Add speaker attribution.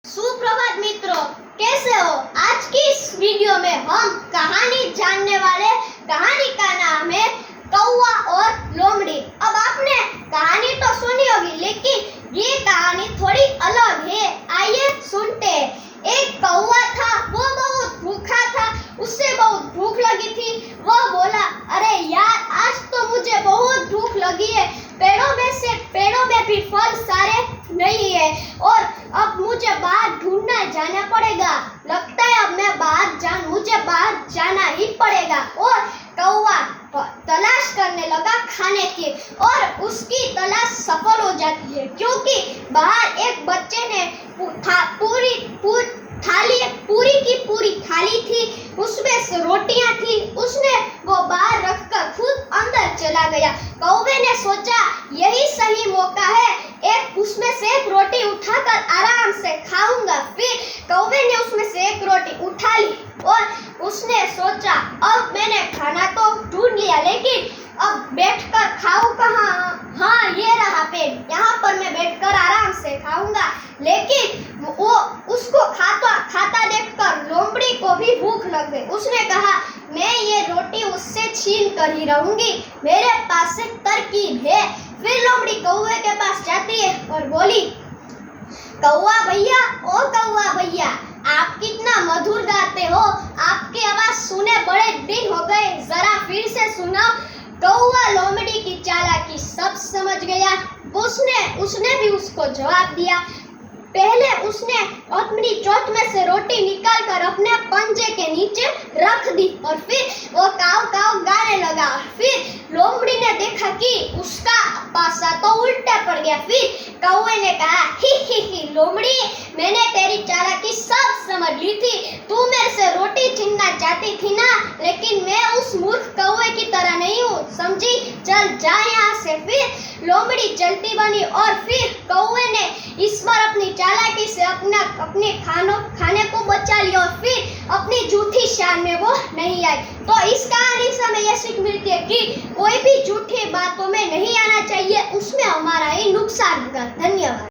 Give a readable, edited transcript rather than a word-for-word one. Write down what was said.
Speaker 1: सुप्रभात मित्रों, कैसे हो? आज की इस वीडियो में हम कहानी जानने वाले। कहानी का नाम है कौवा और लोमड़ी। अब आपने कहानी तो सुनी होगी, लेकिन ये कहानी थोड़ी अलग है। आइए सुनते हैं। एक कौवा था, वो बहुत भूखा था। उससे बहुत भूख लगी थी। वो बोला, अरे यार, आज तो मुझे बहुत भूख लगी है। पेड़ों में भी फल सारे नहीं है और अब मुझे बाहर ढूंढना जाना पड़ेगा। लगता है अब मैं मुझे बाहर जाना ही पड़ेगा। और कौवा तलाश करने लगा खाने की, और उसकी तलाश सफल हो जाती है, क्योंकि बाहर एक बच्चे ने पूरी थाली थी, उसमें से रोटियां थी। उसने वो बाहर रखकर खुद अंदर चला गया। कौवे ने सोचा, यही सही मौका है, उसमें से एक रोटी उठाकर आराम से खाऊंगा। फिर कौवे ने उसमें से एक रोटी उठा ली और उसने सोचा, अब मैंने खाना तो ढूंढ लिया, लेकिन अब बैठकर खाऊं कहाँ? हाँ, ये रहा पेड़, यहाँ पर मैं बैठकर आराम से खाऊंगा। लेकिन वो उसको खाता देखकर लोमड़ी को भी भूख लग गई। उसने कहा, मैं ये रोटी उससे छीन कर ही रहूंगी, मेरे पास एक तरकीब है। फिर लोमड़ी कौवे के पास जाती है और बोली, कौवा भैया, ओ कौवा भैया, आप कितना मधुर गाते हो। आपकी आवाज सुने बड़े दिन हो गए, जरा फिर से सुनाओ। कौवा लोमड़ी की चालाकी सब समझ गया। उसने भी उसको जवाब दिया। पहले उसने अपनी चोंच में से रोटी निकालकर अपने पंजे के नीचे रख दी और फिर वो काव काव गाने लगा। फिर लोमड़ी ने देखा कि उसका पासा तो उल्टा पड़ गया। फिर कौवे ने कहा, ही लोमड़ी, मैंने तेरी चालाकी सब समझ ली थी। तू मेरे से रोटी छीनना चाहती थी ना, लेकिन मैं उस मूर्ख कौवे की तरह नहीं हूँ, समझी? चल जा यहाँ से। फिर लोमड़ी चलती बनी और फिर कौवे ने इस बार अपनी चालाकी से अपने खाने को बचा लिया और फिर अपनी झूठी शान में वो नहीं आई। तो इस कहानी से हमें यह सीख मिलती है कि कोई भी झूठी बातों में नहीं आना चाहिए, उसमें हमारा ही नुकसान होगा। धन्यवाद।